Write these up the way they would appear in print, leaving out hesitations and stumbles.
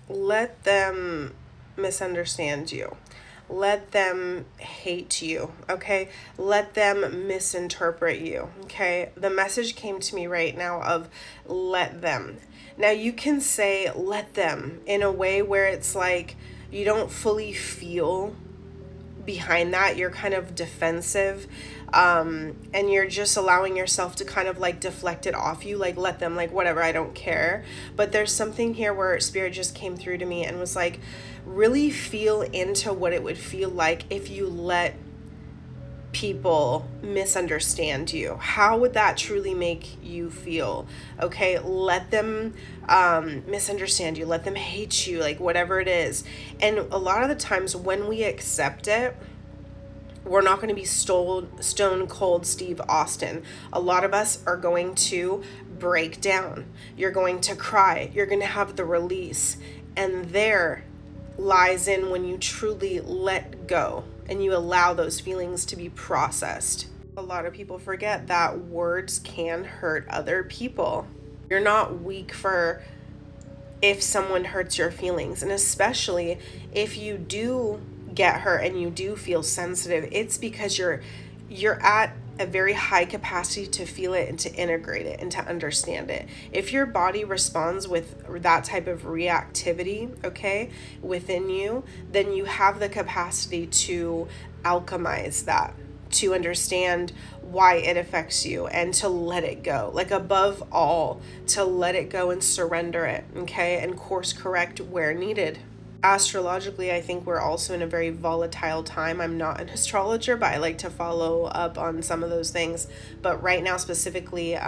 let them misunderstand you. Let them hate you, okay? Let them misinterpret you, okay? The message came to me right now of let them. Now you can say let them in a way where it's like you don't fully feel behind that. You're kind of defensive, and you're just allowing yourself to kind of like deflect it off you, like let them, like whatever, I don't care. But there's something here where spirit just came through to me and was like, really feel into what it would feel like if you let people misunderstand you. How would that truly make you feel? Okay, let them misunderstand you, let them hate you, like whatever it is. And a lot of the times when we accept it, we're not going to be stone cold Steve Austin. A lot of us are going to break down. You're going to cry. You're going to have the release. And there lies in when you truly let go and you allow those feelings to be processed. A lot of people forget that words can hurt other people. You're not weak for if someone hurts your feelings, and especially if you do get hurt and you do feel sensitive, it's because you're at a very high capacity to feel it and to integrate it and to understand it. If your body responds with that type of reactivity, okay, within you, then you have the capacity to alchemize that, to understand why it affects you and to let it go. Like above all, to let it go and surrender it, okay, and course correct where needed. Astrologically, I think we're also in a very volatile time. I'm not an astrologer, but I like to follow up on some of those things. But right now, specifically,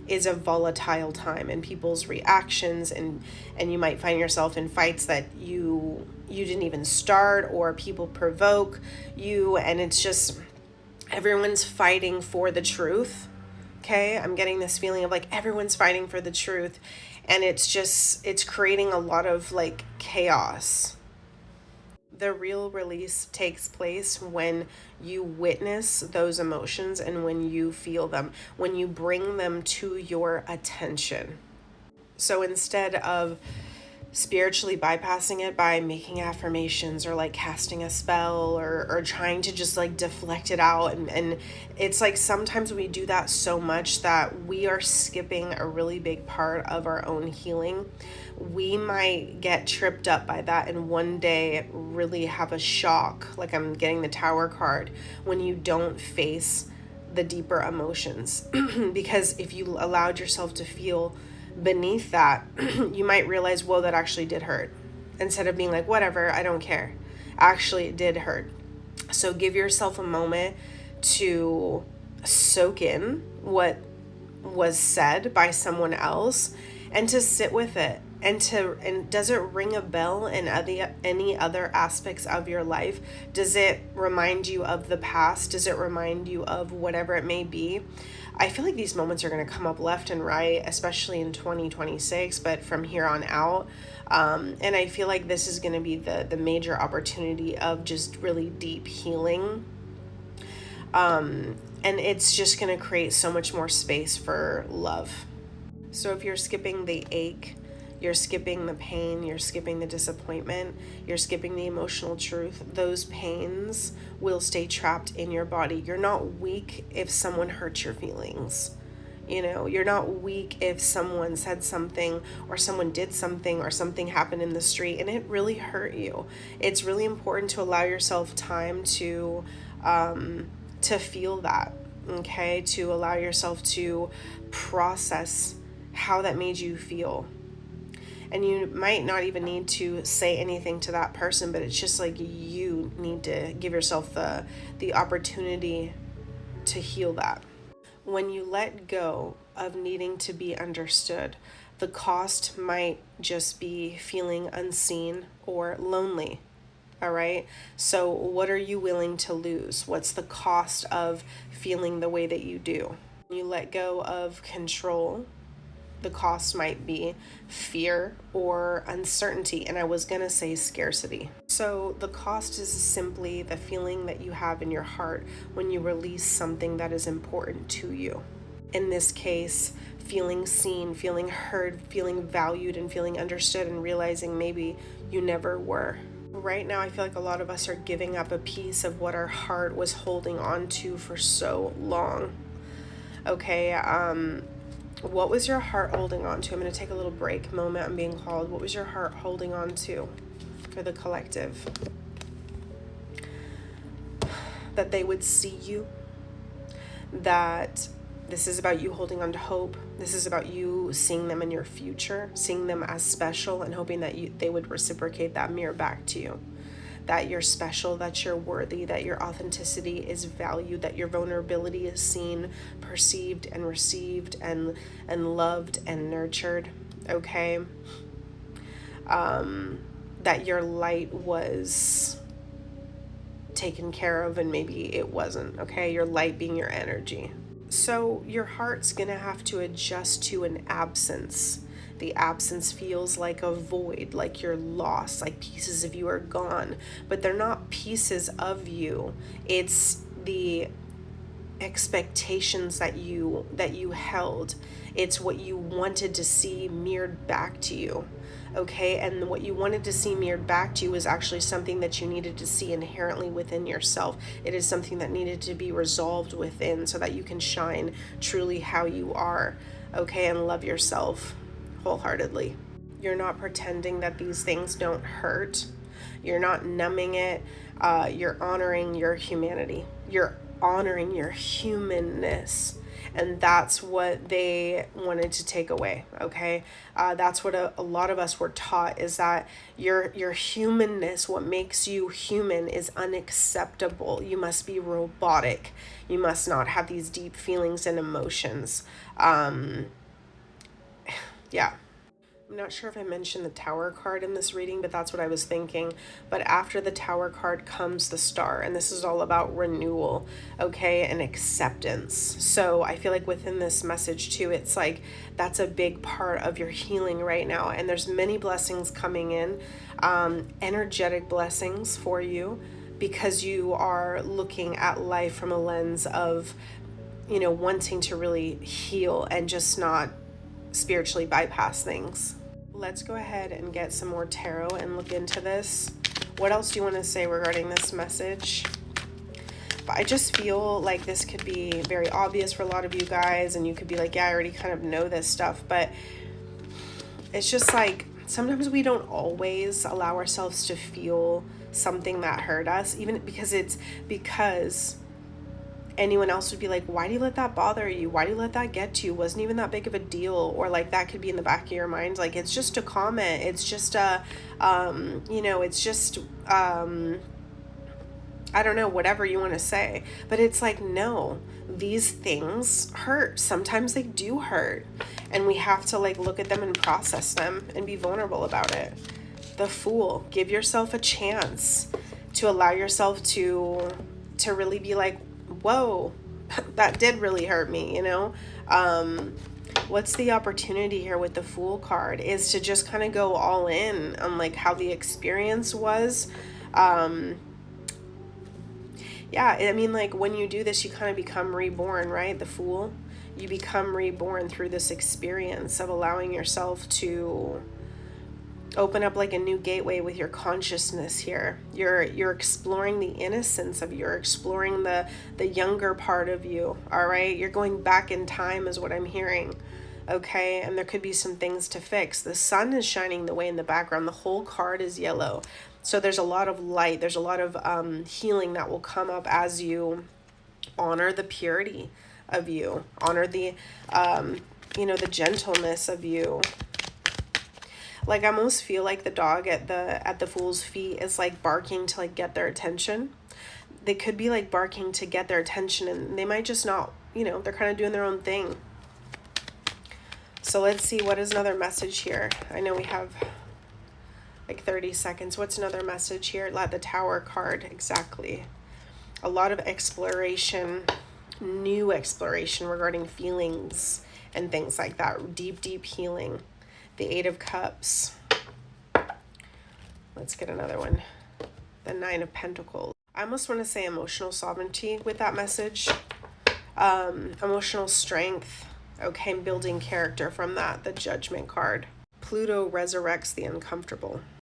is a volatile time in people's reactions, and you might find yourself in fights that you didn't even start, or people provoke you, and it's just everyone's fighting for the truth. Okay, I'm getting this feeling of like everyone's fighting for the truth, and it's creating a lot of like chaos. The real release takes place when you witness those emotions and when you feel them, when you bring them to your attention. So instead of spiritually bypassing it by making affirmations or like casting a spell, or trying to just like deflect it out, and it's like sometimes we do that so much that we are skipping a really big part of our own healing. We might get tripped up by that and one day really have a shock, like I'm getting the Tower card, when you don't face the deeper emotions. Because if you allowed yourself to feel beneath that, you might realize, whoa, that actually did hurt. Instead of being like, whatever, I don't care. Actually, it did hurt. So give yourself a moment to soak in what was said by someone else and to sit with it. And does it ring a bell in any other aspects of your life? Does it remind you of the past? Does it remind you of whatever it may be? I feel like these moments are going to come up left and right, especially in 2026, but from here on out. And I feel like this is going to be the major opportunity of just really deep healing. And it's just going to create so much more space for love. So if you're skipping the ache, you're skipping the pain, you're skipping the disappointment, you're skipping the emotional truth, those pains will stay trapped in your body. You're not weak if someone hurts your feelings. You know, you're not weak if someone said something or someone did something or something happened in the street and it really hurt you. It's really important to allow yourself time to feel that, okay? To allow yourself to process how that made you feel. And you might not even need to say anything to that person, but it's just like you need to give yourself the opportunity to heal that. When you let go of needing to be understood, the cost might just be feeling unseen or lonely. All right. So, what are you willing to lose? What's the cost of feeling the way that you do? You let go of control, the cost might be fear or uncertainty. And I was going to say scarcity. So the cost is simply the feeling that you have in your heart when you release something that is important to you. in this case, feeling seen, feeling heard, feeling valued, and feeling understood, and realizing maybe you never were. Right now, I feel like a lot of us are giving up a piece of what our heart was holding on to for so long. Okay, what was your heart holding on to? I'm going to take a little break moment. I'm being called. What was your heart holding on to for the collective? That they would see you, that this is about you holding on to hope. This is about you seeing them in your future, seeing them as special, and hoping that they would reciprocate that mirror back to you. That you're special, that you're worthy, that your authenticity is valued, that your vulnerability is seen, perceived, and received, and loved and nurtured. Okay? That your light was taken care of and maybe it wasn't. Okay? Your light being your energy. So your heart's gonna have to adjust to an absence. The absence feels like a void, like you're lost, like pieces of you are gone. But they're not pieces of you. It's the expectations that you held. It's what you wanted to see mirrored back to you. Okay, and what you wanted to see mirrored back to you is actually something that you needed to see inherently within yourself. It is something that needed to be resolved within so that you can shine truly how you are, okay, and love yourself wholeheartedly. You're not pretending that these things don't hurt. You're not numbing it. You're honoring your humanity. You're honoring your humanness. And that's what they wanted to take away, okay? That's what a lot of us were taught, is that your humanness, what makes you human, is unacceptable. You must be robotic. You must not have these deep feelings and emotions. Yeah. I'm not sure if I mentioned the Tower card in this reading, but that's what I was thinking. But after the Tower card comes the Star, and this is all about renewal, okay, and acceptance. So I feel like within this message too, it's like that's a big part of your healing right now. And there's many blessings coming in, energetic blessings for you, because you are looking at life from a lens of, wanting to really heal and just not spiritually bypass things. Let's go ahead and get some more tarot and look into this. What else do you want to say regarding this message? But I just feel like this could be very obvious for a lot of you guys, and you could be like, yeah, I already kind of know this stuff, but it's just like sometimes we don't always allow ourselves to feel something that hurt us, even because anyone else would be like, why do you let that bother you? Why do you let that get to you? Wasn't even that big of a deal. Or like that could be in the back of your mind. Like, it's just a comment. It's just it's just, I don't know, whatever you want to say. But it's like, no, these things hurt. Sometimes they do hurt. And we have to like look at them and process them and be vulnerable about it. The Fool. Give yourself a chance to allow yourself to really be like, whoa, that did really hurt me, What's the opportunity here with the Fool card is to just kind of go all in on like how the experience was. Yeah, I mean, like when you do this, you kind of become reborn, right? The Fool, you become reborn through this experience of allowing yourself to open up like a new gateway with your consciousness here. You're exploring the innocence of you. You're exploring the younger part of you. All right, you're going back in time is what I'm hearing. Okay, and there could be some things to fix. The sun is shining the way in the background. The whole card is yellow, so there's a lot of light. There's a lot of healing that will come up as you honor the purity of you, honor the the gentleness of you. Like, I almost feel like the dog at the Fool's feet is like barking to like get their attention. They could be like barking to get their attention, and they might just not, they're kind of doing their own thing. So let's see, what is another message here? I know we have like 30 seconds. What's another message here? The Tower card, exactly. A lot of exploration, new exploration regarding feelings and things like that. Deep, deep healing. The Eight of Cups. Let's get another one. The Nine of Pentacles. I almost want to say emotional sovereignty with that message. Emotional strength. Okay, building character from that, the Judgment card. Pluto resurrects the uncomfortable.